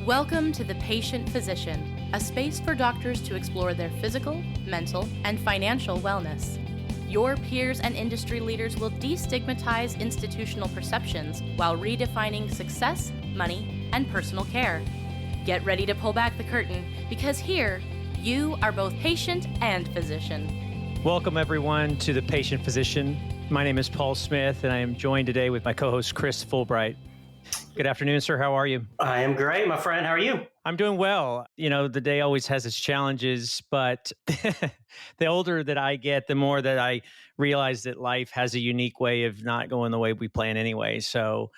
Welcome to The Patient Physician, a space for doctors to explore their physical, mental, and financial wellness. Your peers and industry leaders will destigmatize institutional perceptions while redefining success, money, and personal care. Get ready to pull back the curtain because here, you are both patient and physician. Welcome, everyone, to The Patient Physician. My name is Paul Smith, and I am joined today with my co-host, Chris Fulbright. Good afternoon, sir. How are you? I am great, my friend. How are you? I'm doing well. You know, the day always has its challenges, but the older that I get, the more that I realize that life has a unique way of not going the way we plan anyway. So,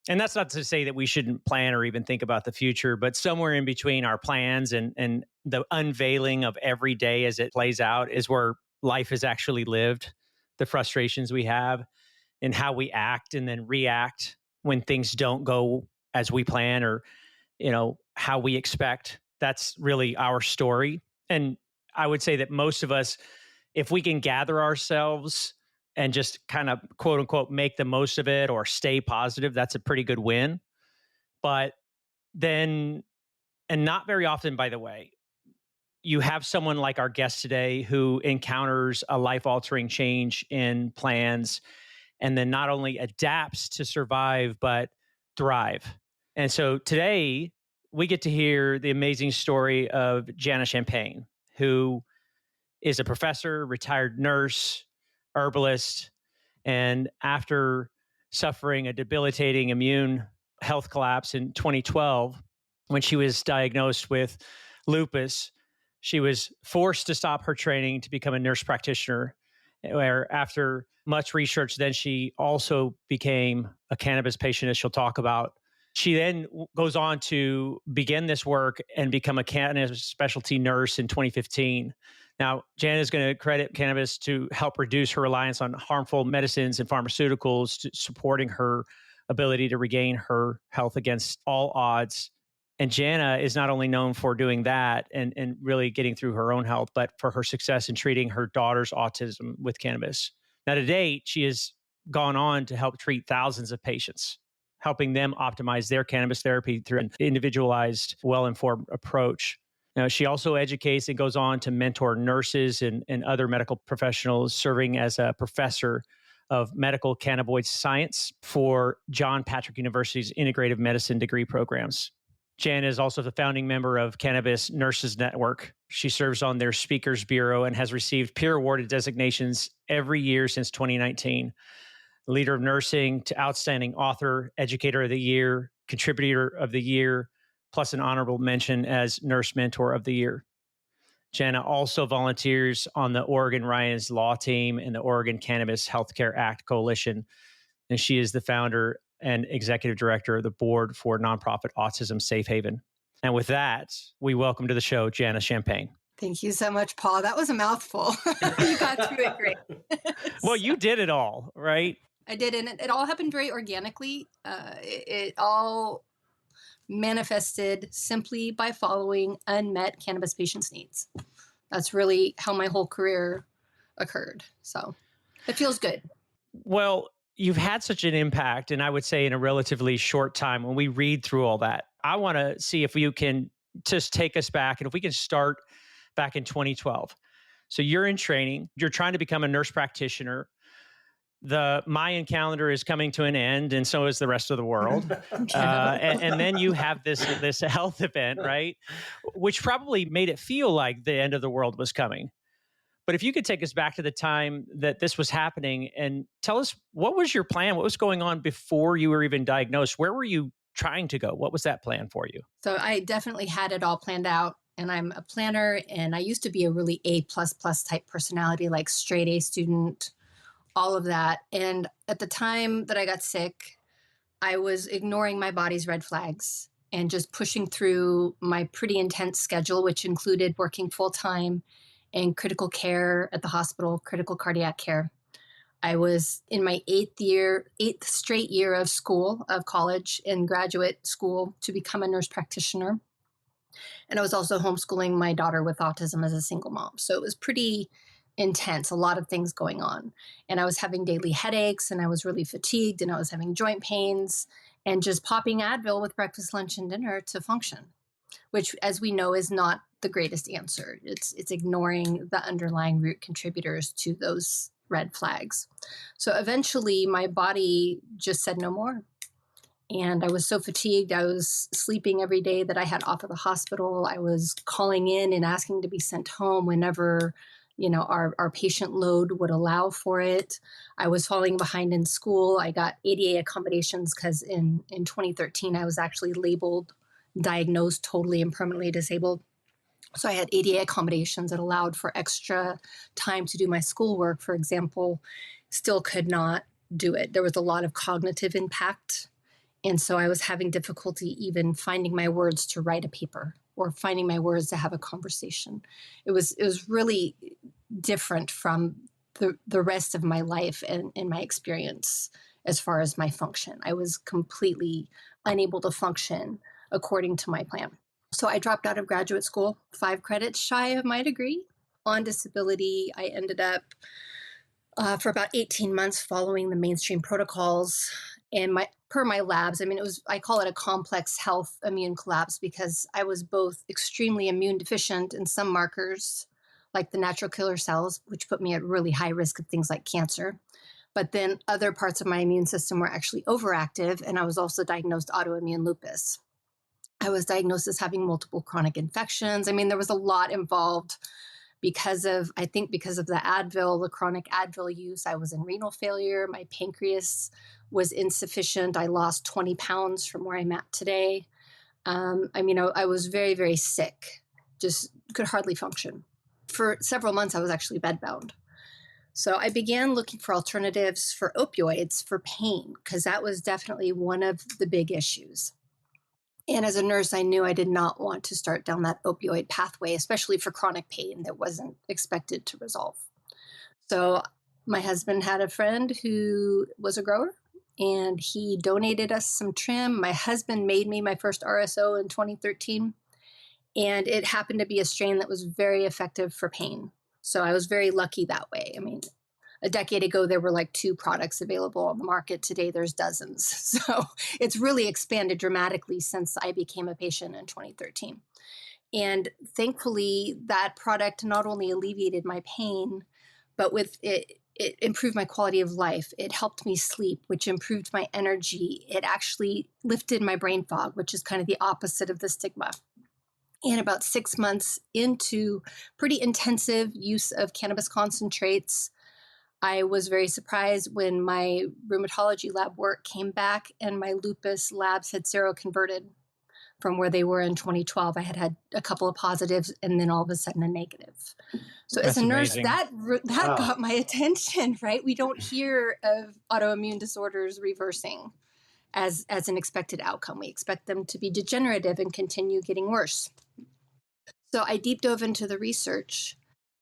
and that's not to say that we shouldn't plan or even think about the future, but somewhere in between our plans and the unveiling of every day as it plays out is where life is actually lived, the frustrations we have and how we act and then react when things don't go as we plan or, you know, how we expect. That's really our story. And I would say that most of us, if we can gather ourselves and just kind of quote unquote, make the most of it or stay positive, that's a pretty good win. But then, and not very often, by the way, you have someone like our guest today who encounters a life-altering change in plans and then not only adapts to survive, but thrive. And so today we get to hear the amazing story of Janna Champagne, who is a professor, retired nurse, herbalist, and after suffering a debilitating immune health collapse in 2012, when she was diagnosed with lupus, she was forced to stop her training to become a nurse practitioner, where after much research, then she also became a cannabis patient, as she'll talk about. She then goes on to begin this work and become a cannabis specialty nurse in 2015. Now, Janna is going to credit cannabis to help reduce her reliance on harmful medicines and pharmaceuticals, supporting her ability to regain her health against all odds. And Janna is not only known for doing that and really getting through her own health, but for her success in treating her daughter's autism with cannabis. Now, to date, she has gone on to help treat thousands of patients, helping them optimize their cannabis therapy through an individualized, well-informed approach. Now, she also educates and goes on to mentor nurses and other medical professionals, serving as a professor of medical cannabinoid science for John Patrick University's integrative medicine degree programs. Janna is also the founding member of Cannabis Nurses Network. She serves on their Speakers Bureau and has received peer-awarded designations every year since 2019. Leader of Nursing to Outstanding Author, Educator of the Year, Contributor of the Year, plus an honorable mention as Nurse Mentor of the Year. Janna also volunteers on the Oregon Ryan's Law Team and the Oregon Cannabis Healthcare Act Coalition, and she is the founder and executive director of the board for nonprofit Autism Safe Haven. And with that, we welcome to the show, Janna Champagne. Thank you so much, Paul. That was a mouthful. You got through it great. Well, you did it all, right? I did, and it all happened very organically. It all manifested simply by following unmet cannabis patients' needs. That's really how my whole career occurred. So it feels good. Well, you've had such an impact, and I would say in a relatively short time. When we read through all that, I want to see if you can just take us back, and if we can start back in 2012. So you're in training, you're trying to become a nurse practitioner. The Mayan calendar is coming to an end, and so is the rest of the world. And then you have this health event, right? Which probably made it feel like the end of the world was coming. But if you could take us back to the time that this was happening and tell us, what was your plan? What was going on before you were even diagnosed? Where were you trying to go? What was that plan for you? So I definitely had it all planned out, and I'm a planner, and I used to be a really A++ type personality, like straight A student, all of that. And at the time that I got sick, I was ignoring my body's red flags and just pushing through my pretty intense schedule, which included working full-time in critical care at the hospital, critical cardiac care. I was in my eighth straight year of college and graduate school to become a nurse practitioner. And I was also homeschooling my daughter with autism as a single mom. So it was pretty intense, a lot of things going on. And I was having daily headaches, and I was really fatigued, and I was having joint pains. and just popping Advil with breakfast, lunch, and dinner to function, which, as we know, is not the greatest answer. It's ignoring the underlying root contributors to those red flags. So eventually my body just said no more. And I was so fatigued. I was sleeping every day that I had off of the hospital. I was calling in and asking to be sent home whenever, our patient load would allow for it. I was falling behind in school. I got ADA accommodations because in 2013, I was actually diagnosed totally and permanently disabled. So I had ADA accommodations that allowed for extra time to do my schoolwork, for example, still could not do it. There was a lot of cognitive impact. And so I was having difficulty even finding my words to write a paper or finding my words to have a conversation. It was really different from the rest of my life and my experience as far as my function. I was completely unable to function according to my plan. So I dropped out of graduate school, 5 credits shy of my degree. On disability, I ended up for about 18 months following the mainstream protocols and per my labs. I call it a complex health immune collapse because I was both extremely immune deficient in some markers, like the natural killer cells, which put me at really high risk of things like cancer. But then other parts of my immune system were actually overactive, and I was also diagnosed autoimmune lupus. I was diagnosed as having multiple chronic infections. There was a lot involved because of the Advil, the chronic Advil use. I was in renal failure. My pancreas was insufficient. I lost 20 pounds from where I'm at today. I was very, very sick, just could hardly function. For several months, I was actually bedbound. So I began looking for alternatives for opioids for pain, because that was definitely one of the big issues. And as a nurse, I knew I did not want to start down that opioid pathway, especially for chronic pain that wasn't expected to resolve. So my husband had a friend who was a grower, and he donated us some trim. My husband made me my first RSO in 2013, and it happened to be a strain that was very effective for pain. So I was very lucky that way. A decade ago, there were like 2 products available on the market. Today, there's dozens. So it's really expanded dramatically since I became a patient in 2013. And thankfully, that product not only alleviated my pain, but with it improved my quality of life. It helped me sleep, which improved my energy. It actually lifted my brain fog, which is kind of the opposite of the stigma. And about 6 months into pretty intensive use of cannabis concentrates, I was very surprised when my rheumatology lab work came back and my lupus labs had seroconverted from where they were in 2012. I had a couple of positives and then all of a sudden a negative. So That's as a nurse, amazing. that Wow. got my attention, right? We don't hear of autoimmune disorders reversing as an expected outcome. We expect them to be degenerative and continue getting worse. So I deep dove into the research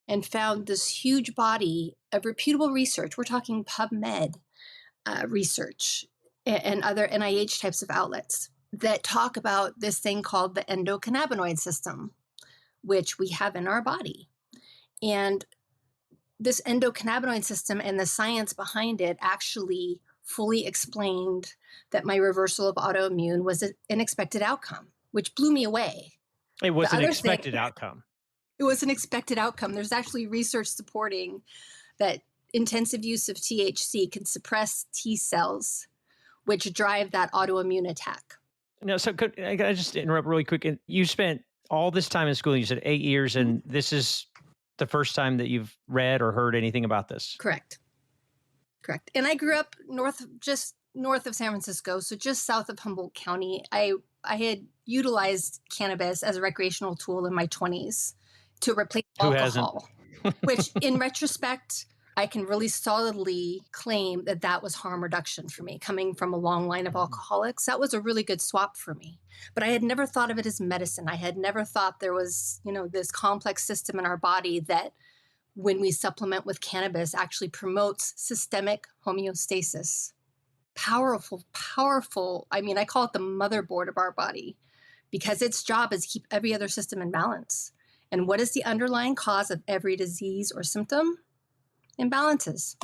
and found this huge body of reputable research. We're talking PubMed research and other NIH types of outlets that talk about this thing called the endocannabinoid system, which we have in our body. And this endocannabinoid system and the science behind it actually fully explained that my reversal of autoimmune was an expected outcome, which blew me away. It was an expected outcome. It was an expected outcome. There's actually research supporting that intensive use of THC can suppress T cells, which drive that autoimmune attack. No, so I just interrupt really quick? And you spent all this time in school, and you said 8 years, and this is the first time that you've read or heard anything about this. Correct. And I grew up just north of San Francisco, so just south of Humboldt County. I had utilized cannabis as a recreational tool in my 20s to replace alcohol, which in retrospect, I can really solidly claim that was harm reduction for me. Coming from a long line of alcoholics, that was a really good swap for me. But I had never thought of it as medicine. I had never thought there was, this complex system in our body that when we supplement with cannabis actually promotes systemic homeostasis. Powerful. I call it the motherboard of our body because its job is to keep every other system in balance. And what is the underlying cause of every disease or symptom? Imbalances.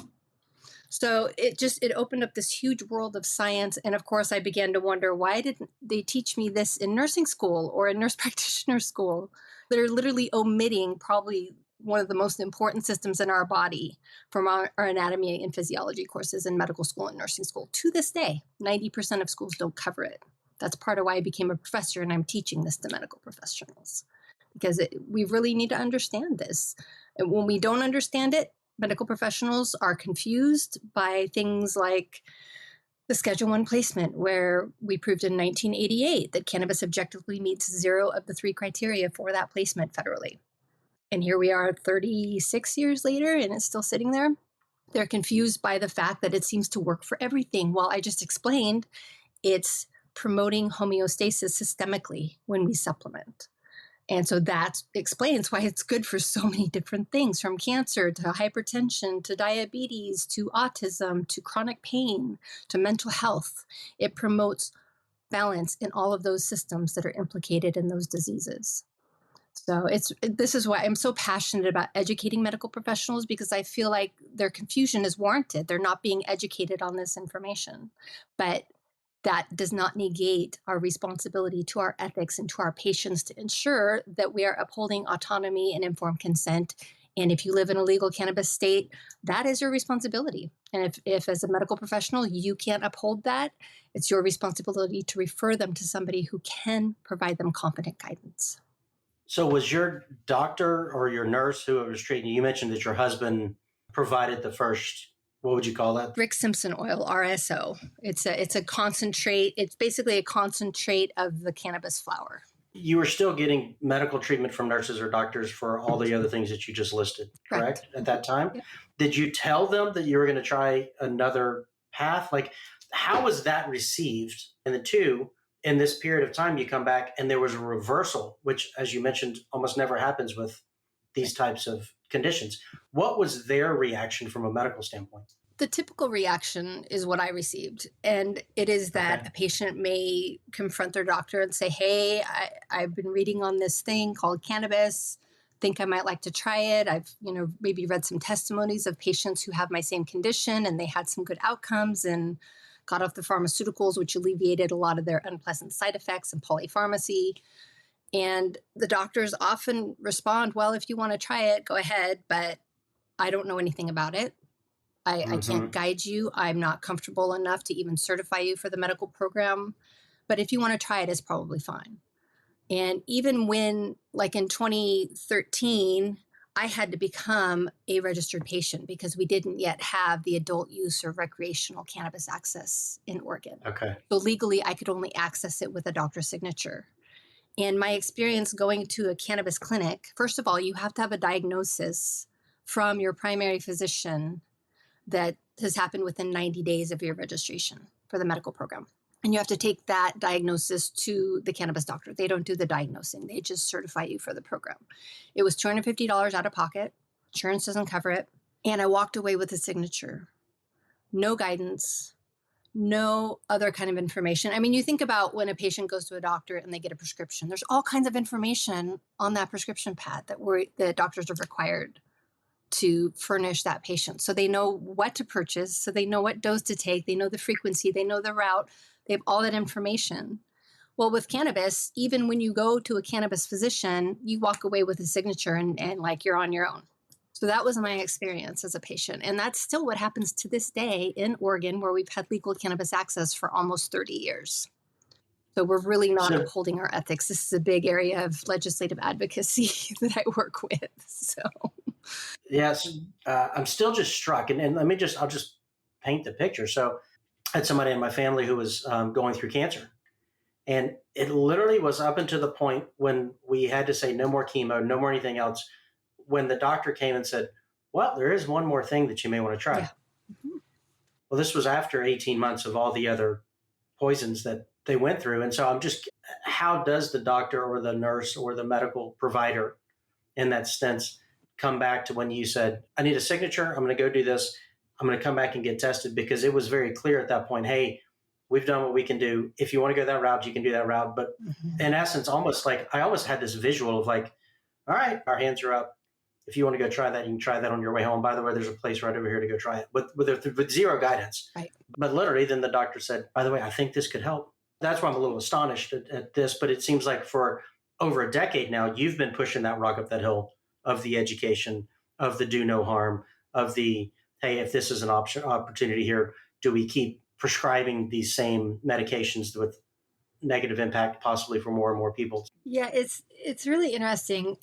So it opened up this huge world of science. And of course, I began to wonder, why didn't they teach me this in nursing school or in nurse practitioner school? They're literally omitting probably one of the most important systems in our body from our anatomy and physiology courses in medical school and nursing school. To this day, 90% of schools don't cover it. That's part of why I became a professor, and I'm teaching this to medical professionals, because we really need to understand this. And when we don't understand it, medical professionals are confused by things like the Schedule I placement, where we proved in 1988 that cannabis objectively meets 0 of the 3 criteria for that placement federally. And here we are 36 years later, and it's still sitting there. They're confused by the fact that it seems to work for everything. Well, I just explained it's promoting homeostasis systemically when we supplement. And so that explains why it's good for so many different things, from cancer to hypertension to diabetes to autism to chronic pain to mental health. It promotes balance in all of those systems that are implicated in those diseases. So this is why I'm so passionate about educating medical professionals, because I feel like their confusion is warranted. They're not being educated on this information. But that does not negate our responsibility to our ethics and to our patients to ensure that we are upholding autonomy and informed consent. And if you live in a legal cannabis state, that is your responsibility. And if as a medical professional, you can't uphold that, it's your responsibility to refer them to somebody who can provide them competent guidance. So was your doctor or your nurse who was treating you mentioned that your husband provided the first, what would you call that? Rick Simpson oil, RSO. It's a concentrate. It's basically a concentrate of the cannabis flower. You were still getting medical treatment from nurses or doctors for all the other things that you just listed, correct? At that time? Yep. Did you tell them that you were going to try another path? Like, how was that received? And the two, in this period of time, you come back and there was a reversal, which, as you mentioned, almost never happens with these types of conditions. What was their reaction from a medical standpoint? The typical reaction is what I received. And it is that a patient may confront their doctor and say, hey, I've been reading on this thing called cannabis, think I might like to try it. I've, maybe read some testimonies of patients who have my same condition and they had some good outcomes and got off the pharmaceuticals, which alleviated a lot of their unpleasant side effects and polypharmacy. And the doctors often respond, well, if you want to try it, go ahead, but I don't know anything about it. I can't guide you. I'm not comfortable enough to even certify you for the medical program. But if you want to try it, it's probably fine. And even when, like in 2013, I had to become a registered patient because we didn't yet have the adult use or recreational cannabis access in Oregon. Okay. So legally, I could only access it with a doctor's signature. And my experience going to a cannabis clinic, first of all, you have to have a diagnosis from your primary physician that has happened within 90 days of your registration for the medical program. And you have to take that diagnosis to the cannabis doctor. They don't do the diagnosing. They just certify you for the program. It was $250 out of pocket. Insurance doesn't cover it. And I walked away with a signature. No guidance, no other kind of information. I mean, you think about when a patient goes to a doctor and they get a prescription, there's all kinds of information on that prescription pad that doctors are required to furnish that patient. So they know what to purchase, so they know what dose to take, they know the frequency, they know the route, they have all that information. Well, with cannabis, even when you go to a cannabis physician, you walk away with a signature and like you're on your own. So that was my experience as a patient. And that's still what happens to this day in Oregon, where we've had legal cannabis access for almost 30 years. So we're really not upholding our ethics. This is a big area of legislative advocacy that I work with. So, yes, I'm still just struck. And I'll just paint the picture. So I had somebody in my family who was going through cancer. And it literally was up until the point when we had to say no more chemo, no more anything else, when the doctor came and said, well, there is one more thing that you may want to try. Yeah. Mm-hmm. Well, this was after 18 months of all the other poisons that they went through. And so how does the doctor or the nurse or the medical provider in that sense come back to when you said, I need a signature, I'm going to go do this, I'm going to come back and get tested? Because it was very clear at that point, hey, we've done what we can do. If you want to go that route, you can do that route. But in essence, I almost had this visual of like, all right, our hands are up. if you want to go try that, you can try that on your way home. By the way, there's a place right over here to go try it with zero guidance. Right. But literally, then the doctor said, by the way, I think this could help. That's why I'm a little astonished at this, but it seems like for over a decade now, you've been pushing that rock up that hill of the education, of the do no harm, of the, hey, if this is an opportunity here, do we keep prescribing these same medications with negative impact possibly for more and more people? Yeah, it's really interesting.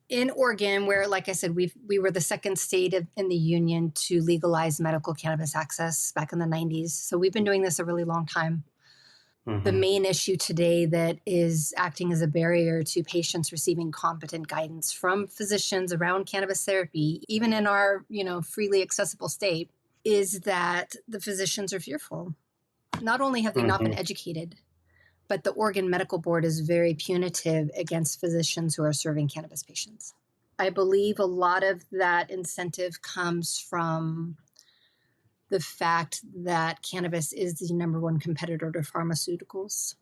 In Oregon, where, like I said, we were the second state in the union to legalize medical cannabis access back in the 90s. So we've been doing this a really long time. The main issue today that is acting as a barrier to patients receiving competent guidance from physicians around cannabis therapy, even in our, freely accessible state, is that the physicians are fearful. Not only have they not been educated, but the Oregon Medical Board is very punitive against physicians who are serving cannabis patients. I believe a lot of that incentive comes from the fact that cannabis is the number one competitor to pharmaceuticals.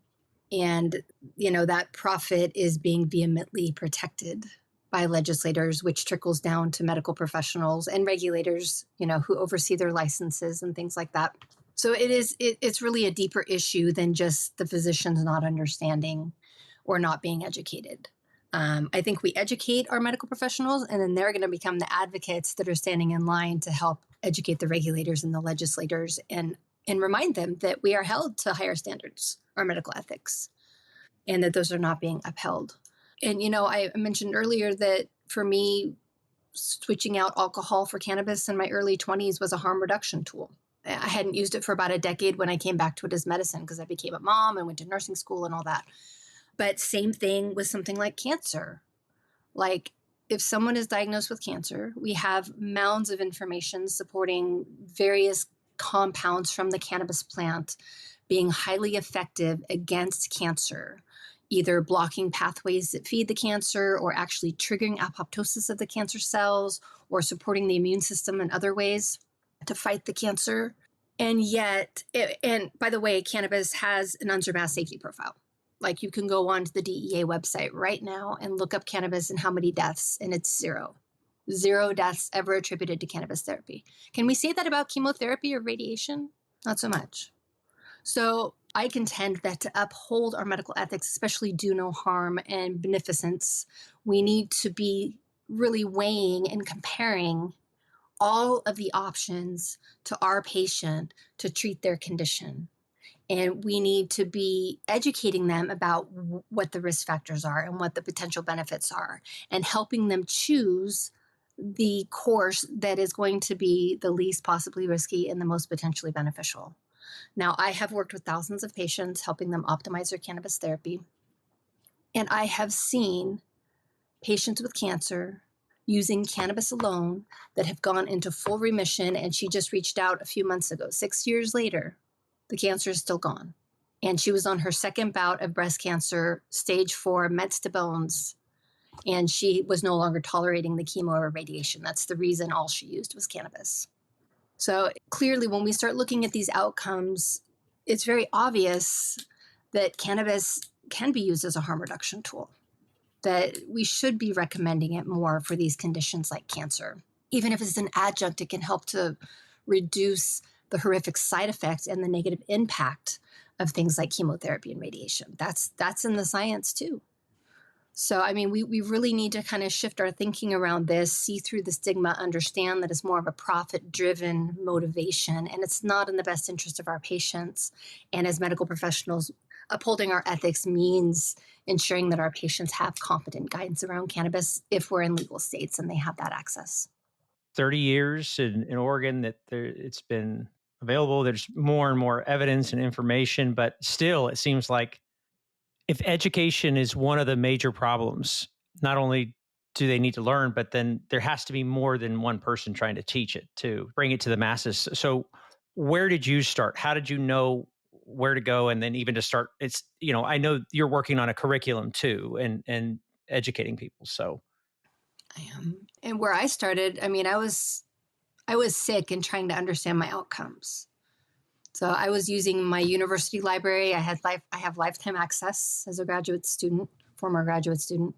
And, that profit is being vehemently protected by legislators, which trickles down to medical professionals and regulators, who oversee their licenses and things like that. So it's really a deeper issue than just the physicians not understanding or not being educated. I think we educate our medical professionals, and then they're going to become the advocates that are standing in line to help educate the regulators and the legislators and remind them that we are held to higher standards, our medical ethics, and that those are not being upheld. And, I mentioned earlier that for me, switching out alcohol for cannabis in my early 20s was a harm reduction tool. I hadn't used it for about a decade when I came back to it as medicine because I became a mom and went to nursing school and all that. But same thing with something like cancer. Like, if someone is diagnosed with cancer, we have mounds of information supporting various compounds from the cannabis plant being highly effective against cancer, either blocking pathways that feed the cancer or actually triggering apoptosis of the cancer cells or supporting the immune system in other ways to fight the cancer. And yet, and by the way, cannabis has an unsurpassed safety profile. Like, you can go onto the DEA website right now and look up cannabis and how many deaths, and it's zero. Zero deaths ever attributed to cannabis therapy. Can we say that about chemotherapy or radiation? Not so much. So I contend that to uphold our medical ethics, especially do no harm and beneficence, we need to be really weighing and comparing all of the options to our patient to treat their condition. And we need to be educating them about what the risk factors are and what the potential benefits are, and helping them choose the course that is going to be the least possibly risky and the most potentially beneficial. Now, I have worked with thousands of patients, helping them optimize their cannabis therapy. And I have seen patients with cancer using cannabis alone that have gone into full remission. And she just reached out a few months ago, 6 years later. The cancer is still gone. And she was on her second bout of breast cancer, stage 4, mets to bones. And she was no longer tolerating the chemo or radiation. That's the reason all she used was cannabis. So clearly, when we start looking at these outcomes, it's very obvious that cannabis can be used as a harm reduction tool, that we should be recommending it more for these conditions like cancer. Even if it's an adjunct, it can help to reduce the horrific side effects and the negative impact of things like chemotherapy and radiation. That's in the science too. So, I mean, we really need to kind of shift our thinking around this, see through the stigma, understand that it's more of a profit-driven motivation, and it's not in the best interest of our patients. And as medical professionals, upholding our ethics means ensuring that our patients have competent guidance around cannabis if we're in legal states and they have that access. 30 years in Oregon that it's been available. There's more and more evidence and information, but still it seems like if education is one of the major problems, not only do they need to learn, but then there has to be more than one person trying to teach it to bring it to the masses. So where did you start? How did you know where to go? And then even to start, it's, I know you're working on a curriculum too and educating people. So I am. And where I started, I mean, I was sick and trying to understand my outcomes. So I was using my university library. I have lifetime access as a graduate student, former graduate student.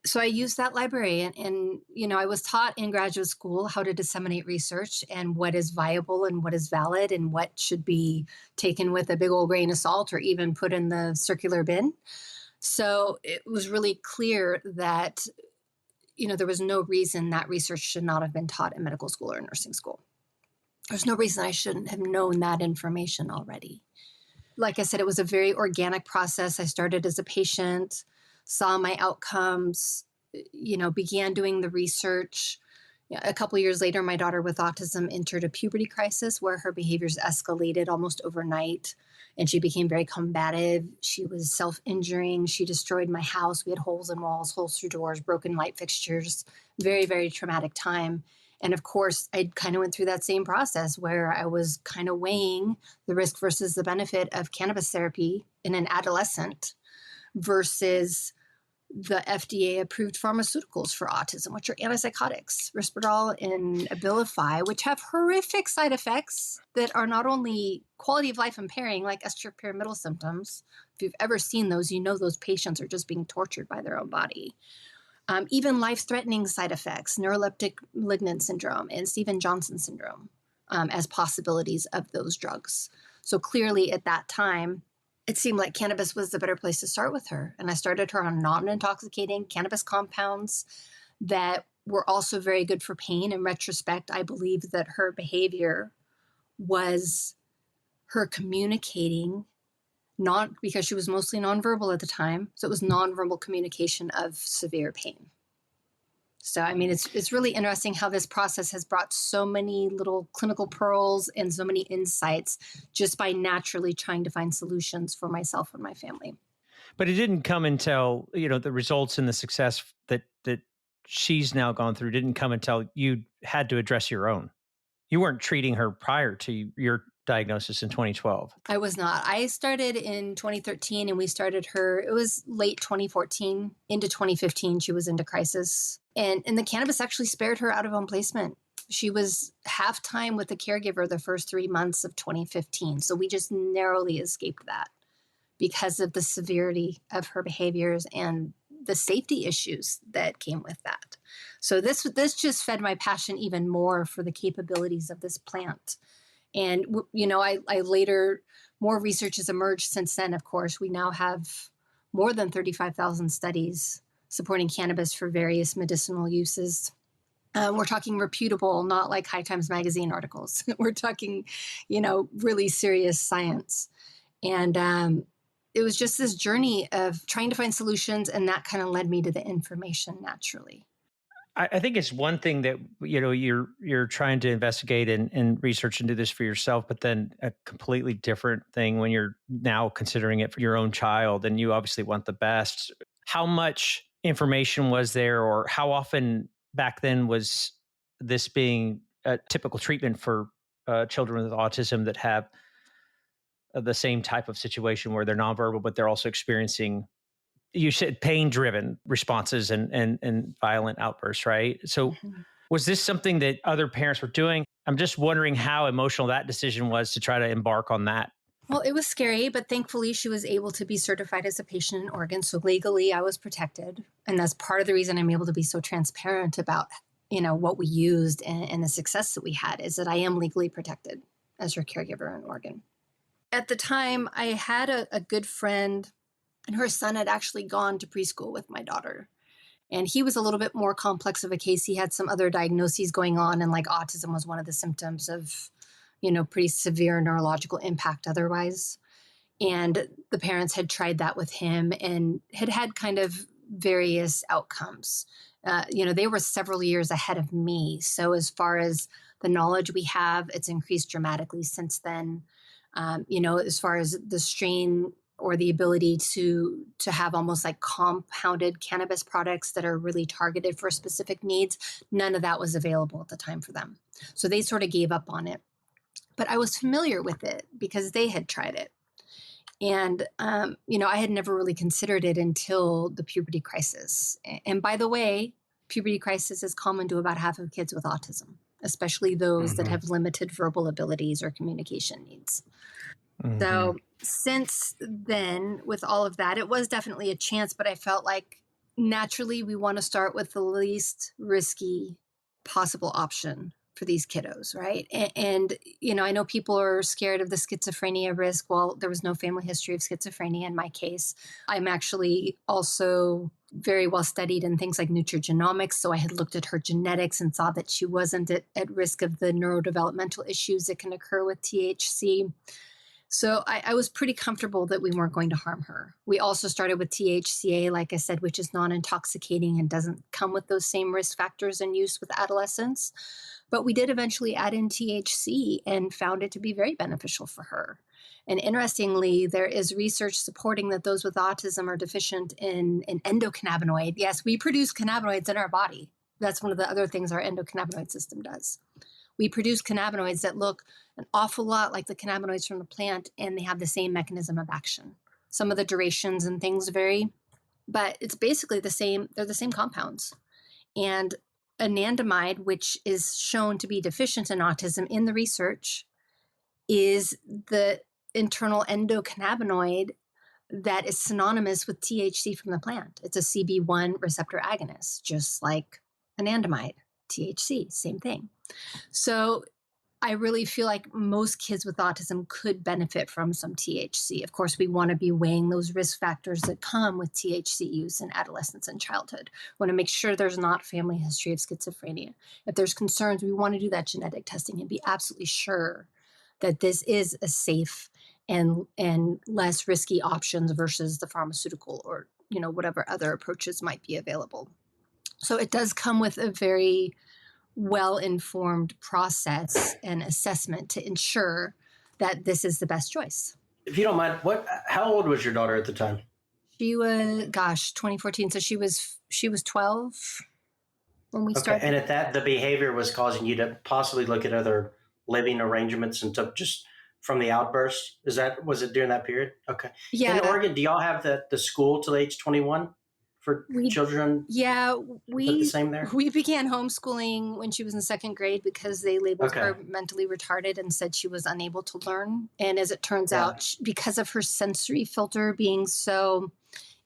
So I used that library and, I was taught in graduate school how to disseminate research and what is viable and what is valid and what should be taken with a big old grain of salt or even put in the circular bin. So it was really clear that, there was no reason that research should not have been taught in medical school or nursing school. There's no reason I shouldn't have known that information already. Like I said, it was a very organic process. I started as a patient, saw my outcomes, began doing the research. A couple of years later, my daughter with autism entered a puberty crisis where her behaviors escalated almost overnight, and she became very combative. She was self-injuring. She destroyed my house. We had holes in walls, holes through doors, broken light fixtures. Very, very traumatic time. And of course, I kind of went through that same process where I was kind of weighing the risk versus the benefit of cannabis therapy in an adolescent versus the FDA-approved pharmaceuticals for autism, which are antipsychotics, Risperdal and Abilify, which have horrific side effects that are not only quality of life impairing, like extrapyramidal symptoms. If you've ever seen those, those patients are just being tortured by their own body. Even life-threatening side effects, neuroleptic malignant syndrome and Stevens-Johnson syndrome as possibilities of those drugs. So clearly at that time, it seemed like cannabis was the better place to start with her. And I started her on non-intoxicating cannabis compounds that were also very good for pain. In retrospect, I believe that her behavior was her communicating, not because she was mostly nonverbal at the time. So it was nonverbal communication of severe pain. So, it's really interesting how this process has brought so many little clinical pearls and so many insights just by naturally trying to find solutions for myself and my family. But it didn't come until, the results and the success that she's now gone through didn't come until you had to address your own. You weren't treating her prior to your diagnosis in 2012. I was not. I started in 2013 and we started her, it was late 2014 into 2015. She was into crisis. And the cannabis actually spared her out of home placement. She was half time with the caregiver the first 3 months of 2015. So we just narrowly escaped that because of the severity of her behaviors and the safety issues that came with that. So this just fed my passion even more for the capabilities of this plant. And, I later, more research has emerged since then, of course. We now have more than 35,000 studies supporting cannabis for various medicinal uses. We're talking reputable, not like High Times Magazine articles. We're talking, really serious science. And it was just this journey of trying to find solutions, and that kind of led me to the information naturally. I think it's one thing that, you're trying to investigate and research and do this for yourself, but then a completely different thing when you're now considering it for your own child and you obviously want the best. How much information was there, or how often back then was this being a typical treatment for children with autism that have the same type of situation where they're nonverbal, but they're also experiencing, you said, pain-driven responses and violent outbursts, right? So was this something that other parents were doing? I'm just wondering how emotional that decision was to try to embark on that. Well, it was scary, but thankfully she was able to be certified as a patient in Oregon. So legally I was protected. And that's part of the reason I'm able to be so transparent about, what we used and the success that we had, is that I am legally protected as her caregiver in Oregon. At the time, I had a good friend, and her son had actually gone to preschool with my daughter. And he was a little bit more complex of a case. He had some other diagnoses going on, and like autism was one of the symptoms of, pretty severe neurological impact otherwise. And the parents had tried that with him and had kind of various outcomes. They were several years ahead of me. So as far as the knowledge we have, it's increased dramatically since then. As far as the strain or the ability to have almost like compounded cannabis products that are really targeted for specific needs, none of that was available at the time for them. So they sort of gave up on it. But I was familiar with it because they had tried it. And, I had never really considered it until the puberty crisis. And by the way, puberty crisis is common to about half of kids with autism, especially those that have limited verbal abilities or communication needs. So since then, with all of that, it was definitely a chance, but I felt like naturally, we want to start with the least risky possible option for these kiddos, right? And I know people are scared of the schizophrenia risk. Well, there was no family history of schizophrenia in my case. I'm actually also very well studied in things like nutrigenomics. So I had looked at her genetics and saw that she wasn't at risk of the neurodevelopmental issues that can occur with THC. So I was pretty comfortable that we weren't going to harm her. We also started with THCA, like I said, which is non-intoxicating and doesn't come with those same risk factors in use with adolescents. But we did eventually add in THC and found it to be very beneficial for her. And interestingly, there is research supporting that those with autism are deficient in an endocannabinoid. Yes, we produce cannabinoids in our body. That's one of the other things our endocannabinoid system does. We produce cannabinoids that look an awful lot like the cannabinoids from the plant, and they have the same mechanism of action. Some of the durations and things vary, but it's basically the same. They're the same compounds. And anandamide, which is shown to be deficient in autism in the research, is the internal endocannabinoid that is synonymous with THC from the plant. It's a CB1 receptor agonist, just like anandamide, THC, same thing. So I really feel like most kids with autism could benefit from some THC. Of course, we want to be weighing those risk factors that come with THC use in adolescence and childhood. We want to make sure there's not family history of schizophrenia. If there's concerns, we want to do that genetic testing and be absolutely sure that this is a safe and less risky options versus the pharmaceutical or whatever other approaches might be available. So it does come with a very well-informed process and assessment to ensure that this is the best choice. If you don't mind, how old was your daughter at the time? She was, 2014. So she was 12 when we started. And at that, the behavior was causing you to possibly look at other living arrangements and took just from the outburst. Was it during that period? Okay. Yeah. In Oregon, do y'all have the school till age 21? For children? Yeah, the same there? We began homeschooling when she was in second grade because they labeled her mentally retarded and said she was unable to learn. And as it turns out, because of her sensory filter being so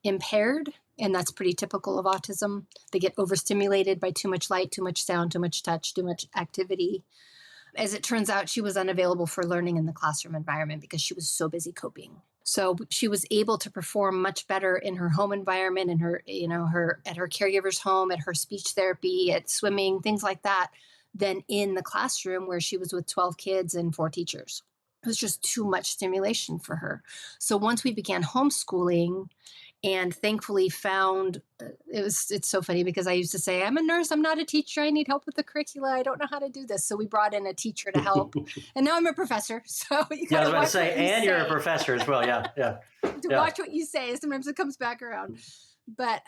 impaired, and that's pretty typical of autism, they get overstimulated by too much light, too much sound, too much touch, too much activity. As it turns out, she was unavailable for learning in the classroom environment because she was so busy coping. So she was able to perform much better in her home environment, in her at her caregiver's home, at her speech therapy, at swimming, things like that, than in the classroom where she was with 12 kids and 4 teachers. It was just too much stimulation for her. So once we began homeschooling and thankfully found, it's so funny because I used to say, I'm a nurse, I'm not a teacher, I need help with the curricula, I don't know how to do this. So we brought in a teacher to help. And now I'm a professor. So you I was about to say, and you're a professor as well. Yeah. Watch what you say. Sometimes it comes back around. But,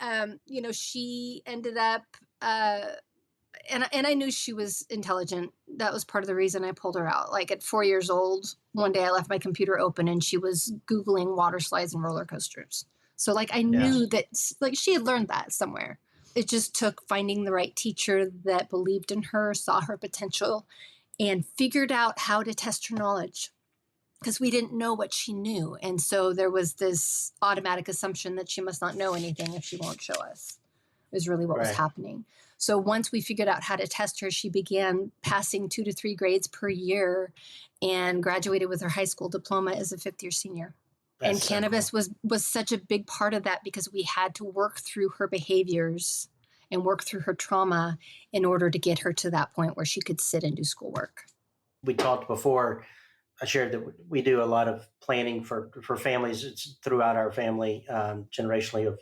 she ended up, and I knew she was intelligent. That was part of the reason I pulled her out. Like at 4 years old, one day I left my computer open and she was Googling water slides and roller coasters. So I knew that she had learned that somewhere. It just took finding the right teacher that believed in her, saw her potential, and figured out how to test her knowledge because we didn't know what she knew. And so there was this automatic assumption that she must not know anything if she won't show us, is really what was happening. So once we figured out how to test her, she began passing 2 to 3 grades per year and graduated with her high school diploma as a 5th-year senior. And Cannabis was such a big part of that because we had to work through her behaviors and work through her trauma in order to get her to that point where she could sit and do schoolwork. We talked before, I shared that we do a lot of planning for families. It's throughout our family, generationally,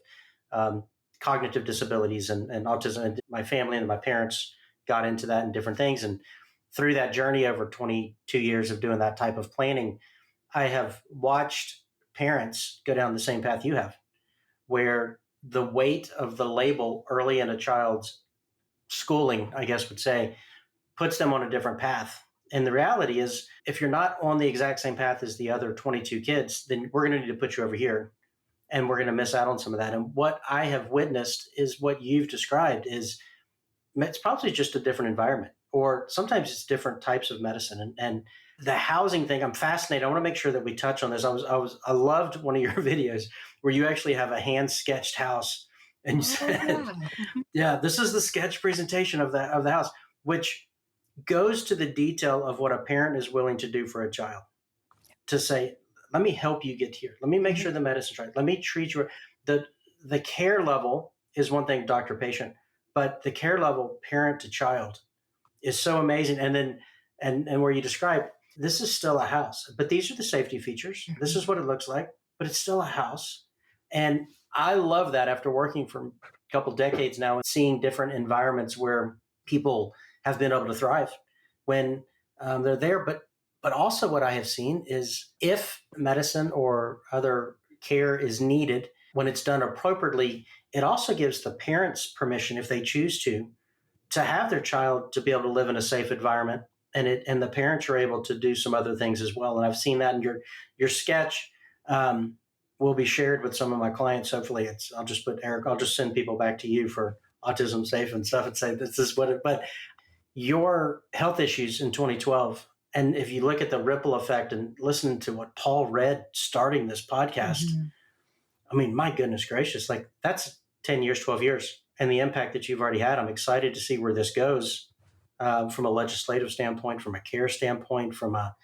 of cognitive disabilities and autism. And my family and my parents got into that and different things. And through that journey over 22 years of doing that type of planning, I have watched parents go down the same path you have, where the weight of the label early in a child's schooling, I guess would say, puts them on a different path. And the reality is, if you're not on the exact same path as the other 22 kids, then we're going to need to put you over here and we're going to miss out on some of that. And what I have witnessed is what you've described is it's probably just a different environment, or sometimes it's different types of medicine. And the housing thing, I'm fascinated. I want to make sure that we touch on this. I loved one of your videos where you actually have a hand sketched house And you Oh, said, yeah. yeah, this is the sketch presentation of the house, which goes to the detail of what a parent is willing to do for a child. To say, let me help you get here. Let me make sure the medicine's right. Let me treat you. The care level is one thing, doctor patient, but the care level parent to child is so amazing. And then and where you describe, this is still a house, but these are the safety features. This is what it looks like, but it's still a house. And I love that after working for a couple decades now and seeing different environments where people have been able to thrive when they're there. But also what I have seen is if medicine or other care is needed, when it's done appropriately, it also gives the parents permission, if they choose to have their child to be able to live in a safe environment, and the parents are able to do some other things as well. And I've seen that in your sketch. Will be shared with some of my clients. Hopefully, I'll just put Eric. I'll just send people back to you for Autism Safe and stuff and say this is what it. But your health issues in 2012, and if you look at the ripple effect and listen to what Paul read starting this podcast, I mean, my goodness gracious, like that's 10 years, 12 years, and the impact that you've already had. I'm excited to see where this goes from a legislative standpoint, from a care standpoint, from a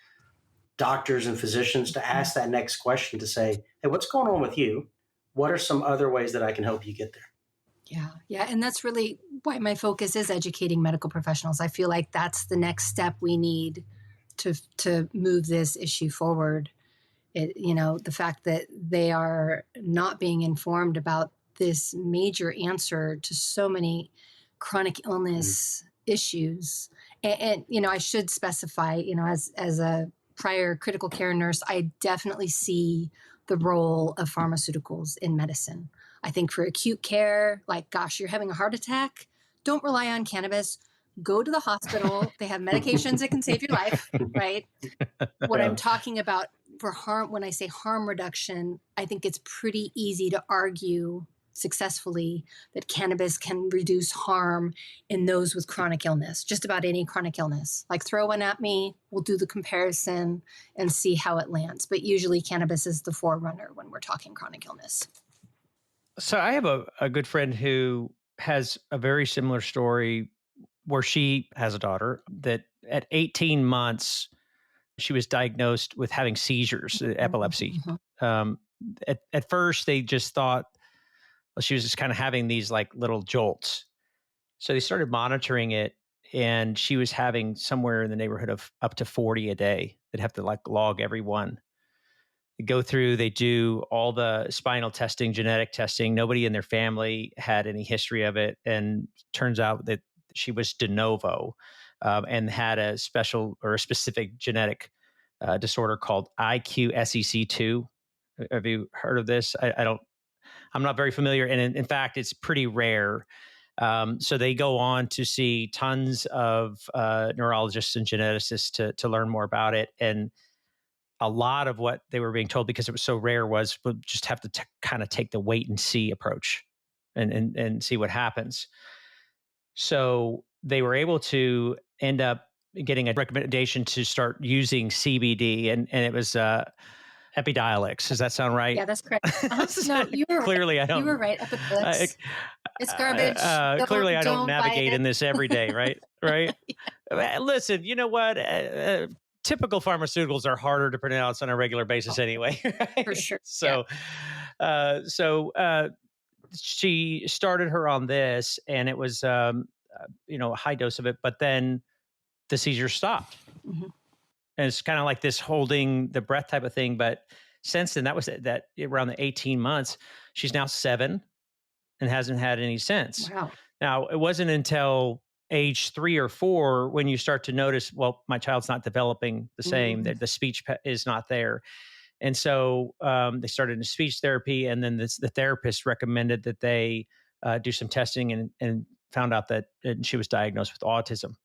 doctors and physicians to ask that next question to say, hey, what's going on with you? What are some other ways that I can help you get there? Yeah. Yeah. And that's really why my focus is educating medical professionals. I feel like that's the next step we need to move this issue forward. The fact that they are not being informed about this major answer to so many chronic illness issues. And I should specify, as a prior critical care nurse, I definitely see the role of pharmaceuticals in medicine. I think for acute care, like, gosh, you're having a heart attack, don't rely on cannabis. Go to the hospital. They have medications that can save your life, right? What I'm talking about for harm, when I say harm reduction, I think it's pretty easy to argue successfully that cannabis can reduce harm in those with chronic illness, just about any chronic illness. Like, throw one at me, we'll do the comparison and see how it lands. But usually cannabis is the forerunner when we're talking chronic illness. So I have a good friend who has a very similar story where she has a daughter that at 18 months, she was diagnosed with having seizures, epilepsy. At first, they just thought she was just kind of having these like little jolts. So they started monitoring it, and she was having somewhere in the neighborhood of up to 40 a day. They'd have to like log every one. They go through, they do all the spinal testing, genetic testing. Nobody in their family had any history of it. And turns out that she was de novo and had a special or a specific genetic disorder called IQ-SEC2. Have you heard of this? I'm not very familiar. And in fact, it's pretty rare. So they go on to see tons of neurologists and geneticists to learn more about it. And a lot of what they were being told, because it was so rare, was we'll just have to kind of take the wait and see approach and see what happens. So they were able to end up getting a recommendation to start using CBD, and it was Epidiolex. Does that sound right? Yeah, that's correct. No, you were clearly right. I don't. You were right. Epidiolex. It's garbage. Clearly, I don't buy navigate it. in this every day, right? Right. Listen, you know what? Typical pharmaceuticals are harder to pronounce on a regular basis anyway. Right? For sure. So, she started her on this, and it was, a high dose of it, but then the seizure stopped. And it's kind of like this holding the breath type of thing. But since then, that was that around the 18 months, she's now 7 and hasn't had any since. Wow. Now, it wasn't until age 3 or 4 when you start to notice, well, my child's not developing the same, that the speech is not there. And so they started in speech therapy, and then the therapist recommended that they do some testing and found out that she was diagnosed with autism.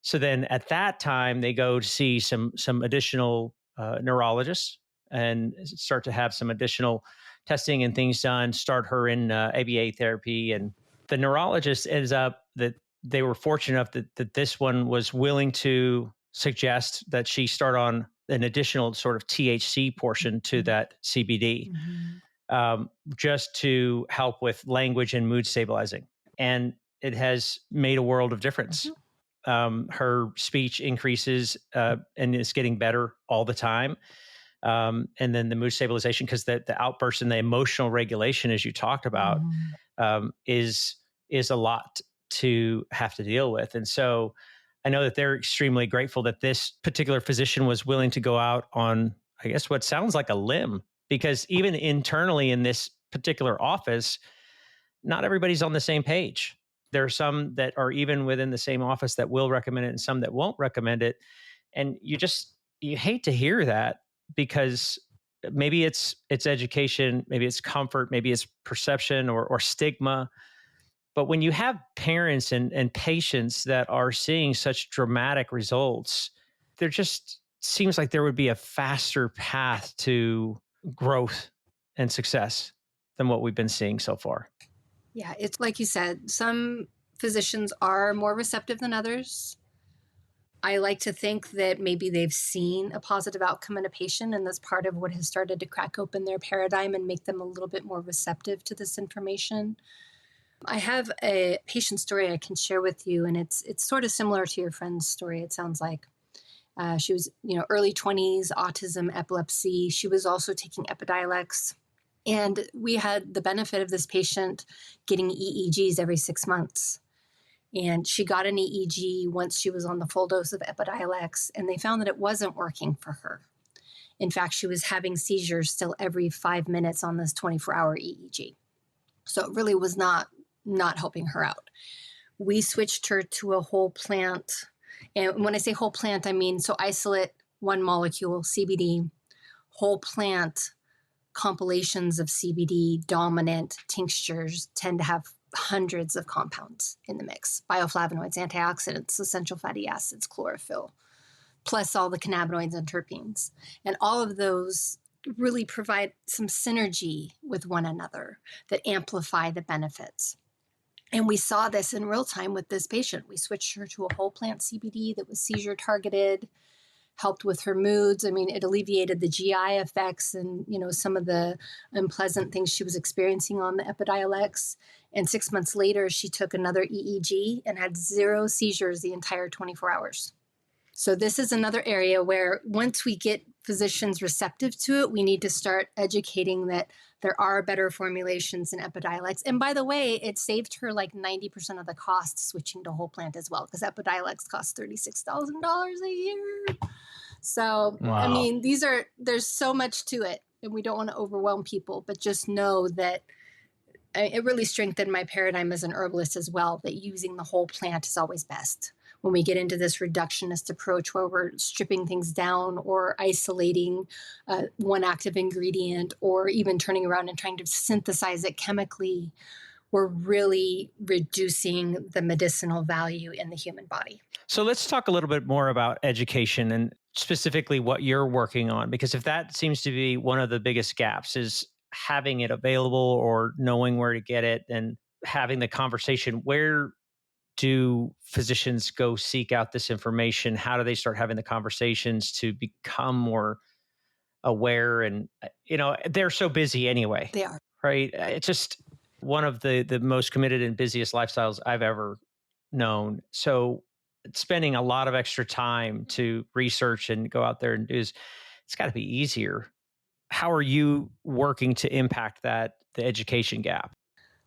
So then at that time, they go to see some additional neurologists and start to have some additional testing and things done, start her in ABA therapy. And the neurologist ends up that they were fortunate enough that this one was willing to suggest that she start on an additional sort of THC portion to that CBD. just to help with language and mood stabilizing. And it has made a world of difference. Her speech increases and is getting better all the time. And then the mood stabilization, because the outburst and the emotional regulation, as you talked about, is a lot to have to deal with. And so I know that they're extremely grateful that this particular physician was willing to go out on, I guess, what sounds like a limb, because even internally in this particular office, not everybody's on the same page. There are some that are even within the same office that will recommend it and some that won't recommend it. And you hate to hear that, because maybe it's education, maybe it's comfort, maybe it's perception or stigma. But when you have parents and patients that are seeing such dramatic results, there just seems like there would be a faster path to growth and success than what we've been seeing so far. Yeah, it's like you said, some physicians are more receptive than others. I like to think that maybe they've seen a positive outcome in a patient, and that's part of what has started to crack open their paradigm and make them a little bit more receptive to this information. I have a patient story I can share with you, and it's sort of similar to your friend's story, it sounds like. She was, early 20s, autism, epilepsy. She was also taking Epidiolex. And we had the benefit of this patient getting EEGs every 6 months. And she got an EEG once she was on the full dose of Epidiolex, and they found that it wasn't working for her. In fact, she was having seizures still every 5 minutes on this 24-hour EEG. So it really was not helping her out. We switched her to a whole plant. And when I say whole plant, I mean, so isolate, one molecule, CBD, whole plant compilations of CBD dominant tinctures tend to have hundreds of compounds in the mix: bioflavonoids, antioxidants, essential fatty acids, chlorophyll, plus all the cannabinoids and terpenes. And all of those really provide some synergy with one another that amplify the benefits. And we saw this in real time with this patient. We switched her to a whole plant CBD that was seizure targeted, helped with her moods. I mean, it alleviated the GI effects and, some of the unpleasant things she was experiencing on the Epidiolex. And 6 months later, she took another EEG and had 0 seizures the entire 24 hours. So this is another area where once we get physicians receptive to it, we need to start educating that there are better formulations in Epidiolex. And by the way, it saved her like 90% of the cost switching to whole plant as well, because Epidiolex costs $36,000 a year. So, wow. I mean, there's so much to it, and we don't want to overwhelm people, but just know that it really strengthened my paradigm as an herbalist as well, that using the whole plant is always best. When we get into this reductionist approach where we're stripping things down or isolating one active ingredient, or even turning around and trying to synthesize it chemically, we're really reducing the medicinal value in the human body. So let's talk a little bit more about education and specifically what you're working on, because if that seems to be one of the biggest gaps, is having it available or knowing where to get it and having the conversation. Where do physicians go seek out this information? How do they start having the conversations to become more aware? And, they're so busy anyway. They are. Right? It's just one of the most committed and busiest lifestyles I've ever known. So spending a lot of extra time to research and go out there and do it's got to be easier. How are you working to impact the education gap?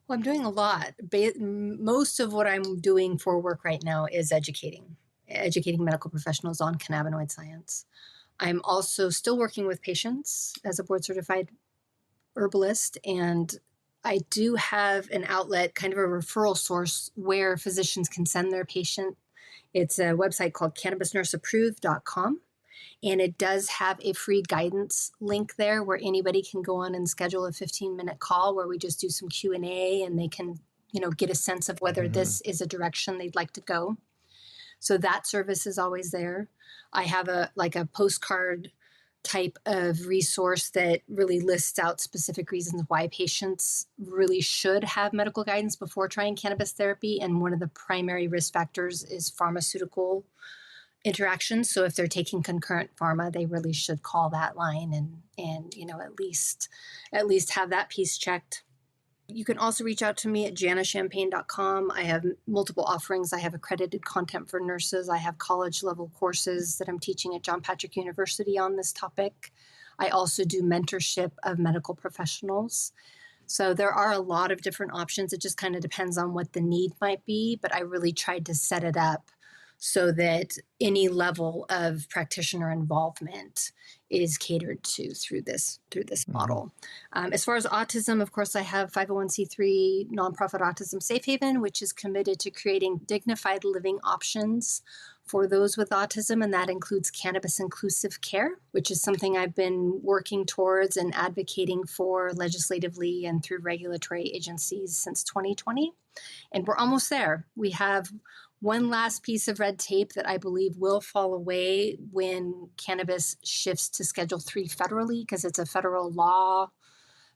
Well, I'm doing a lot. Most of what I'm doing for work right now is educating medical professionals on cannabinoid science. I'm also still working with patients as a board certified herbalist, and I do have an outlet, kind of a referral source where physicians can send their patient. It's a website called cannabisnurseapproved.com. And it does have a free guidance link there where anybody can go on and schedule a 15-minute call where we just do some Q&A, and they can, get a sense of whether this is a direction they'd like to go. So that service is always there. I have a postcard type of resource that really lists out specific reasons why patients really should have medical guidance before trying cannabis therapy. And one of the primary risk factors is pharmaceutical interactions. So if they're taking concurrent pharma, they really should call that line and at least have that piece checked. You can also reach out to me at jannachampagne.com. I have multiple offerings. I have accredited content for nurses. I have college level courses that I'm teaching at John Patrick University on this topic. I also do mentorship of medical professionals. So there are a lot of different options. It just kind of depends on what the need might be, but I really tried to set it up so that any level of practitioner involvement is catered to through this model. As far as autism, of course, I have 501c3 nonprofit Autism Safe Haven, which is committed to creating dignified living options for those with autism, and that includes cannabis inclusive care, which is something I've been working towards and advocating for legislatively and through regulatory agencies since 2020. And we're almost there. We have one last piece of red tape that I believe will fall away when cannabis shifts to Schedule 3 federally, because it's a federal law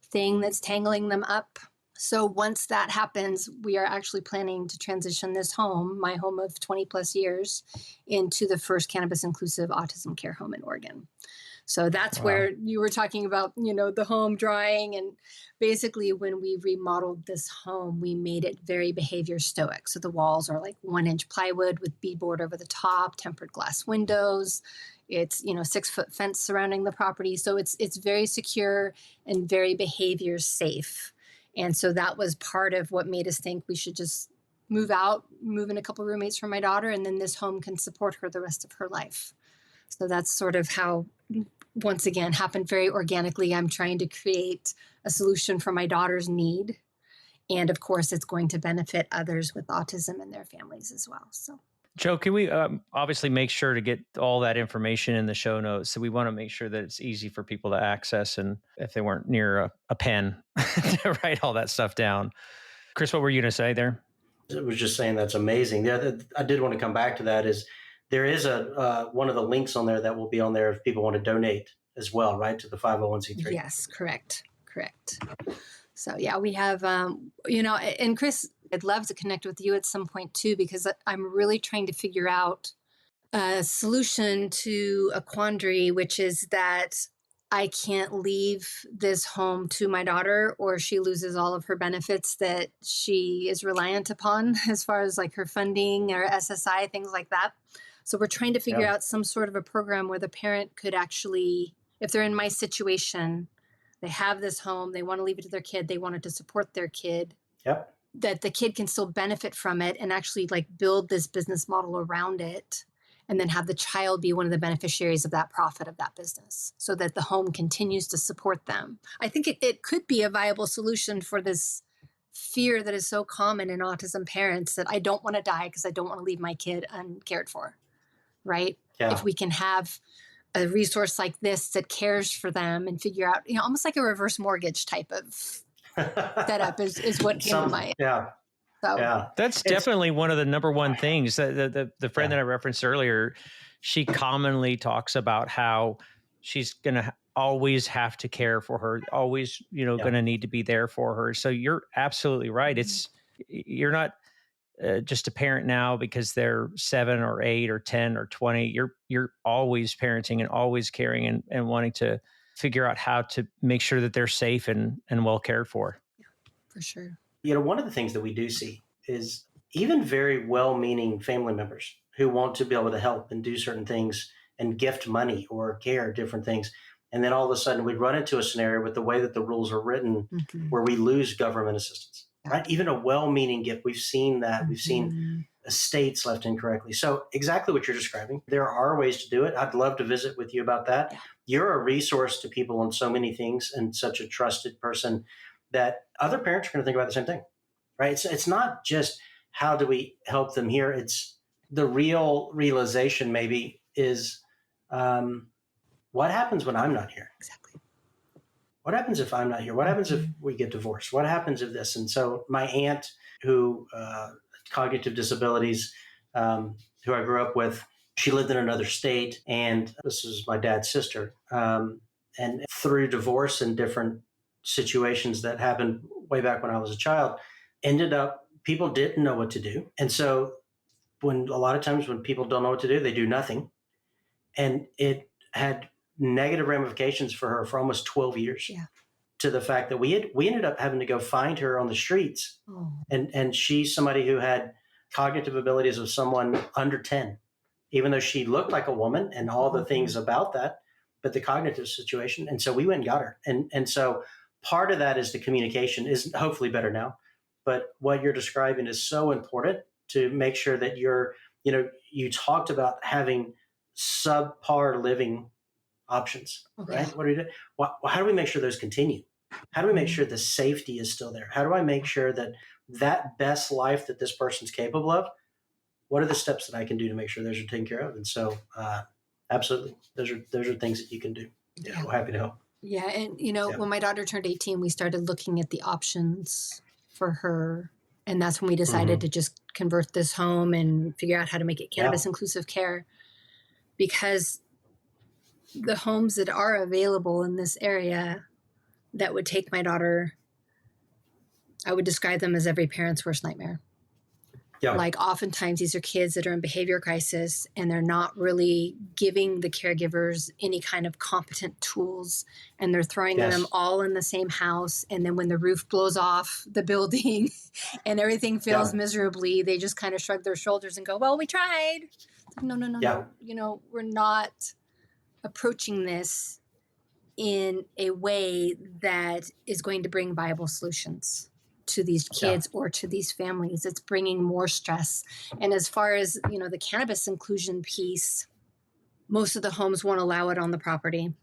thing that's tangling them up. So once that happens, we are actually planning to transition this home, my home of 20 plus years, into the first cannabis inclusive autism care home in Oregon. So that's where you were talking about, the home drying. And basically when we remodeled this home, we made it very behavior stoic. So the walls are like 1-inch plywood with beadboard over the top, tempered glass windows. It's, 6-foot fence surrounding the property. So it's very secure and very behavior safe. And so that was part of what made us think we should just move in a couple roommates for my daughter, and then this home can support her the rest of her life. So that's sort of how, once again, happened very organically. I'm trying to create a solution for my daughter's need. And of course, it's going to benefit others with autism and their families as well. So, Joe, can we obviously make sure to get all that information in the show notes? So we want to make sure that it's easy for people to access, and if they weren't near a pen to write all that stuff down. Chris, what were you going to say there? I was just saying that's amazing. I did want to come back to that. Is there is one of the links on there that will be on there if people want to donate as well, right, to the 501c3? Yes, correct. So yeah, we have, and Chris, I'd love to connect with you at some point too, because I'm really trying to figure out a solution to a quandary, which is that I can't leave this home to my daughter, or she loses all of her benefits that she is reliant upon as far as like her funding or SSI, things like that. So we're trying to figure out some sort of a program where the parent could actually, if they're in my situation, they have this home, they want to leave it to their kid, they wanted to support their kid, that the kid can still benefit from it and actually like build this business model around it, and then have the child be one of the beneficiaries of that profit of that business so that the home continues to support them. I think it could be a viable solution for this fear that is so common in autism parents, that I don't want to die because I don't want to leave my kid uncared for, right? Yeah. If we can have a resource like this that cares for them and figure out, almost like a reverse mortgage type of setup is what came to mind. Yeah. So that's definitely one of the number one things. The friend that I referenced earlier, she commonly talks about how she's going to always have to care for her, always, going to need to be there for her. So you're absolutely right. You're not just a parent now because they're 7 or 8 or 10 or 20. You're always parenting and always caring and wanting to figure out how to make sure that they're safe and well cared for. Yeah, for sure. One of the things that we do see is even very well-meaning family members who want to be able to help and do certain things and gift money or care, different things. And then all of a sudden we run into a scenario with the way that the rules are written where we lose government assistance, right? Even a well-meaning gift. We've seen that. We've seen estates left incorrectly. So exactly what you're describing. There are ways to do it. I'd love to visit with you about that. Yeah. You're a resource to people on so many things and such a trusted person that other parents are going to think about the same thing, right? It's not just how do we help them here. It's the real realization maybe is what happens when I'm not here? Exactly. What happens if I'm not here? What happens if we get divorced? What happens if this? And so my aunt who cognitive disabilities, who I grew up with, she lived in another state, and this is my dad's sister. And through divorce and different situations that happened way back when I was a child, ended up, people didn't know what to do. And so when a lot of times when people don't know what to do, they do nothing. And it had negative ramifications for her for almost 12 years. Yeah. To the fact that we ended up having to go find her on the streets. Oh. And she's somebody who had cognitive abilities of someone under 10, even though she looked like a woman and all the things about that, but the cognitive situation. And so we went and got her. And so part of that is the communication is hopefully better now. But what you're describing is so important to make sure that you talked about having subpar living options, right? What do we do? How do we make sure those continue? How do we make sure the safety is still there? How do I make sure that best life that this person's capable of, what are the steps that I can do to make sure those are taken care of? And so, absolutely, those are things that you can do. Yeah, we're happy to help. Yeah, and when my daughter turned 18, we started looking at the options for her, and that's when we decided to just convert this home and figure out how to make it cannabis inclusive care, because the homes that are available in this area that would take my daughter, I would describe them as every parent's worst nightmare. Yeah. Like oftentimes these are kids that are in behavior crisis and they're not really giving the caregivers any kind of competent tools, and they're throwing them all in the same house. And then when the roof blows off the building and everything fails miserably, they just kind of shrug their shoulders and go, well, we tried. No. We're not approaching this in a way that is going to bring viable solutions to these kids or to these families. It's bringing more stress. And as far as, the cannabis inclusion piece, most of the homes won't allow it on the property,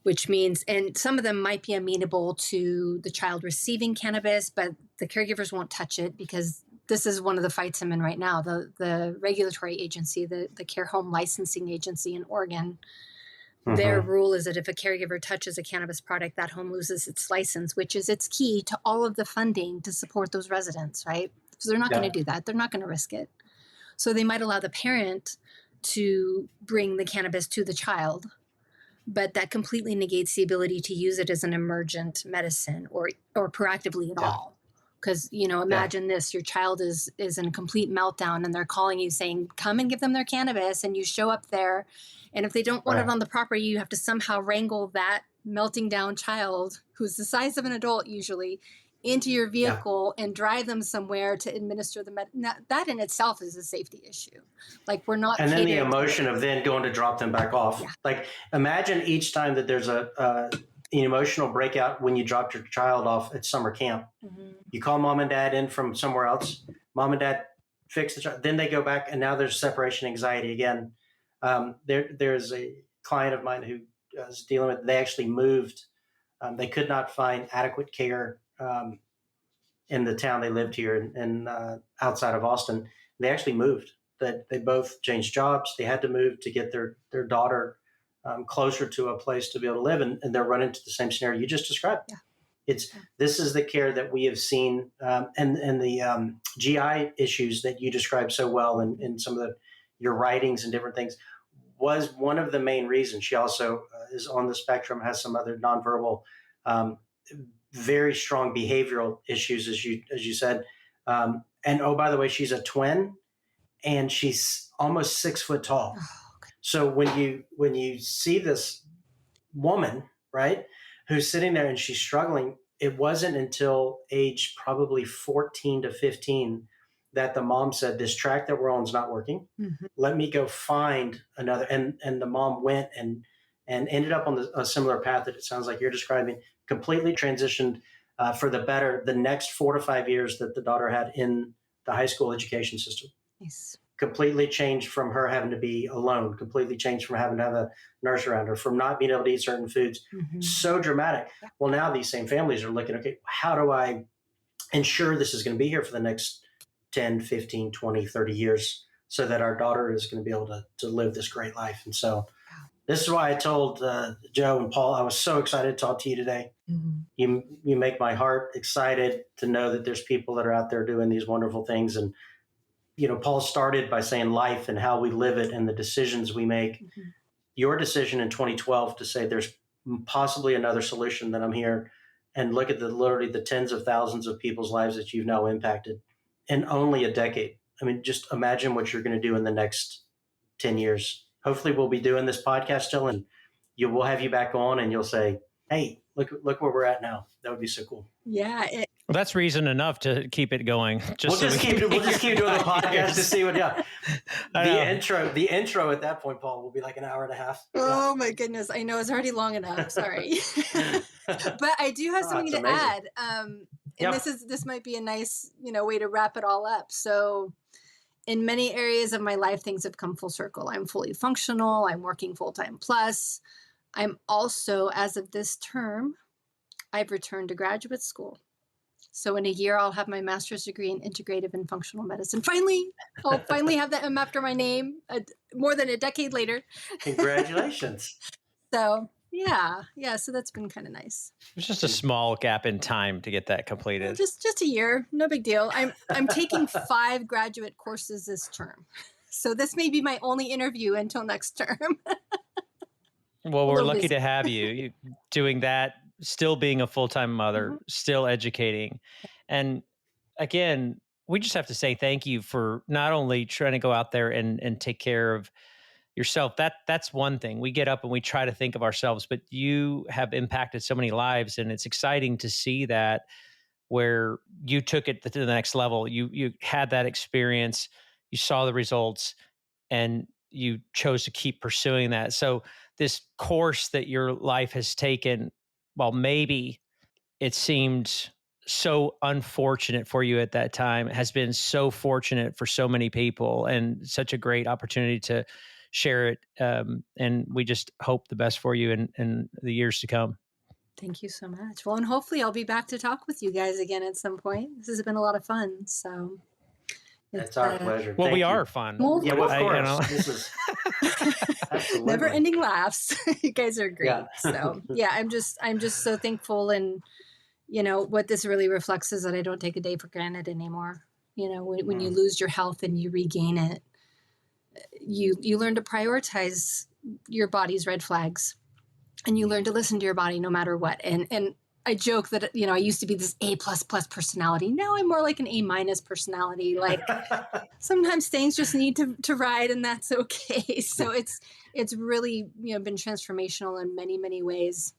which means, and some of them might be amenable to the child receiving cannabis, but the caregivers won't touch it, because this is one of the fights I'm in right now. The regulatory agency, the care home licensing agency in Oregon, their rule is that if a caregiver touches a cannabis product, that home loses its license, which is its key to all of the funding to support those residents, right? So they're not going to do that. They're not going to risk it. So they might allow the parent to bring the cannabis to the child, but that completely negates the ability to use it as an emergent medicine or proactively at all. Because, imagine this, your child is in a complete meltdown and they're calling you saying, come and give them their cannabis, and you show up there. And if they don't want it on the property, you have to somehow wrangle that melting down child, who's the size of an adult usually, into your vehicle and drive them somewhere to administer the that in itself is a safety issue. Like, we're not. And then the emotion of then going to drop them back off. Yeah. Like, imagine each time that there's an emotional breakout when you dropped your child off at summer camp. You call mom and dad in from somewhere else. Mom and dad fix the child. Then they go back, and now there's separation anxiety again. There's a client of mine who was dealing with, they actually moved. They could not find adequate care in the town they lived here in outside of Austin. They actually moved. That they both changed jobs. They had to move to get their daughter closer to a place to be able to live, and they're running into the same scenario you just described. Yeah. This is the care that we have seen, and the GI issues that you described so well in some of your writings and different things was one of the main reasons. She also is on the spectrum, has some other nonverbal, very strong behavioral issues, as you said. And oh, by the way, she's a twin, and she's almost 6 foot tall. Oh, okay. So when you see this woman, right, who's sitting there and she's struggling, it wasn't until age probably 14 to 15 that the mom said, this track that we're on is not working. Let me go find another. And the mom went and ended up on a similar path that it sounds like you're describing, completely transitioned for the better the next 4 to 5 years that the daughter had in the high school education system. Yes. Completely changed from her having to be alone, completely changed from having to have a nurse around her, from not being able to eat certain foods. So dramatic. Yeah. Well, now these same families are looking, okay, how do I ensure this is going to be here for the next 10, 15, 20, 30 years so that our daughter is going to be able to live this great life? And so this is why I told Joe and Paul, I was so excited to talk to you today. You make my heart excited to know that there's people that are out there doing these wonderful things. And Paul started by saying life and how we live it and the decisions we make. Your decision in 2012 to say there's possibly another solution, that I'm here, and look at literally the tens of thousands of people's lives that you've now impacted in only a decade. I mean, just imagine what you're going to do in the next 10 years. Hopefully we'll be doing this podcast still, and we'll have you back on and you'll say, hey, look where we're at now. That would be so cool. Yeah. Well, that's reason enough to keep it going. We'll just keep doing the podcast to see what, The intro at that point, Paul, will be like an hour and a half. Oh my goodness. I know it's already long enough. Sorry. But I do have something to add. And this might be a nice, way to wrap it all up. So in many areas of my life, things have come full circle. I'm fully functional. I'm working full-time plus. I'm also, as of this term, I've returned to graduate school. So in a year, I'll have my master's degree in integrative and functional medicine. I'll finally have that after my name more than a decade later. Congratulations. So yeah. So that's been kind of nice. It's just a small gap in time to get that completed. Just a year. No big deal. I'm taking 5 graduate courses this term. So this may be my only interview until next term. Well, we're lucky to have you doing that, still being a full-time mother, still educating. And again, we just have to say thank you for not only trying to go out there and take care of yourself. That's one thing. We get up and we try to think of ourselves, but you have impacted so many lives, and it's exciting to see that where you took it to the next level. You had that experience, you saw the results, and you chose to keep pursuing that. So this course that your life has taken, well, maybe it seemed so unfortunate for you at that time, has been so fortunate for so many people, and such a great opportunity to share it. And we just hope the best for you in the years to come. Thank you so much. Well, and hopefully I'll be back to talk with you guys again at some point. This has been a lot of fun. So it's our pleasure. Well, we are fun. Well, of course. This is never-ending laughs. You guys are great. Yeah. So yeah, I'm just so thankful, and what this really reflects is that I don't take a day for granted anymore. When you lose your health and you regain it, you learn to prioritize your body's red flags, and you learn to listen to your body no matter what. And I joke that, I used to be this A++ personality. Now I'm more like an A- personality. Like sometimes things just need to ride, and that's okay. So it's really, been transformational in many, many ways.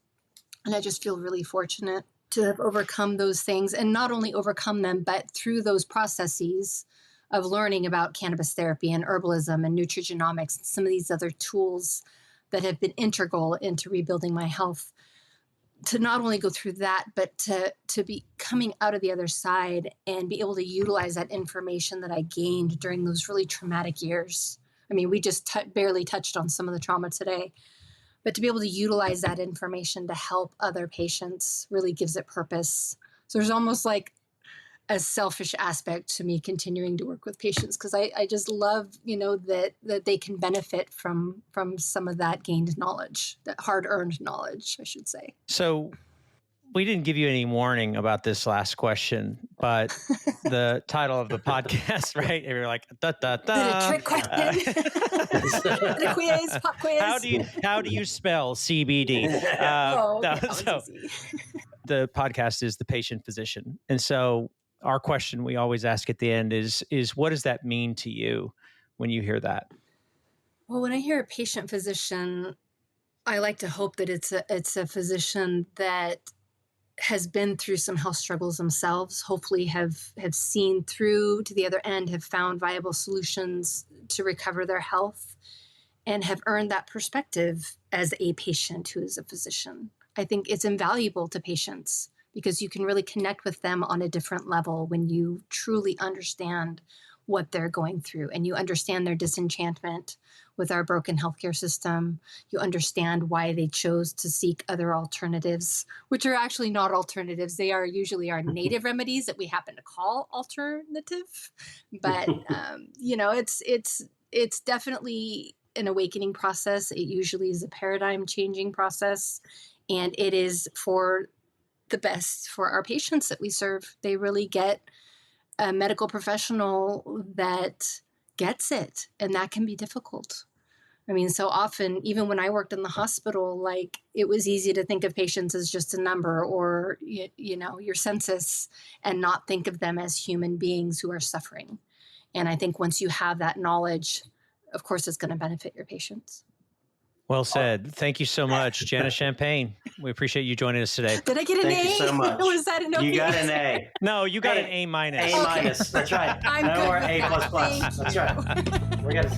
And I just feel really fortunate to have overcome those things, and not only overcome them, but through those processes of learning about cannabis therapy and herbalism and nutrigenomics and some of these other tools that have been integral into rebuilding my health, to not only go through that, but to be coming out of the other side and be able to utilize that information that I gained during those really traumatic years. I mean, we just barely touched on some of the trauma today, but to be able to utilize that information to help other patients really gives it purpose. So there's almost like a selfish aspect to me continuing to work with patients, because I just love, that they can benefit from some of that gained knowledge, that hard-earned knowledge, I should say. So we didn't give you any warning about this last question, but the title of the podcast, right? And you're like, da, da, da. Is it a trick question? A quiz, pop quiz. How do you spell CBD? The podcast is The Patient Physician. And so our question we always ask at the end is what does that mean to you when you hear that? Well, when I hear a patient physician, I like to hope that it's a physician that has been through some health struggles themselves, hopefully have seen through to the other end, have found viable solutions to recover their health, and have earned that perspective as a patient who is a physician. I think it's invaluable to patients, because you can really connect with them on a different level when you truly understand what they're going through, and you understand their disenchantment with our broken healthcare system. You understand why they chose to seek other alternatives, which are actually not alternatives. They are usually our native remedies that we happen to call alternative. But, it's definitely an awakening process. It usually is a paradigm changing process, and it is for the best for our patients that we serve. They really get a medical professional that gets it, and that can be difficult. I mean, so often, even when I worked in the hospital, like, it was easy to think of patients as just a number or, your census, and not think of them as human beings who are suffering. And I think once you have that knowledge, of course, it's going to benefit your patients. Well said. Thank you so much, Janna Champagne. We appreciate you joining us today. Did I get an A? Thank you so much. Was that an You got an A. No, you got an A minus. A minus. That's right. No more A plus plus. That's right. We're gonna.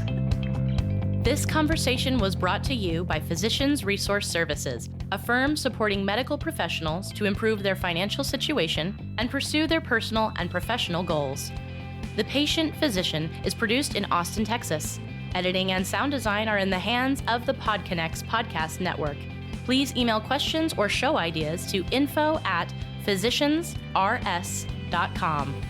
This conversation was brought to you by Physicians Resource Services, a firm supporting medical professionals to improve their financial situation and pursue their personal and professional goals. The Patient Physician is produced in Austin, Texas. Editing and sound design are in the hands of the PodConnects Podcast Network. Please email questions or show ideas to info@physiciansrs.com.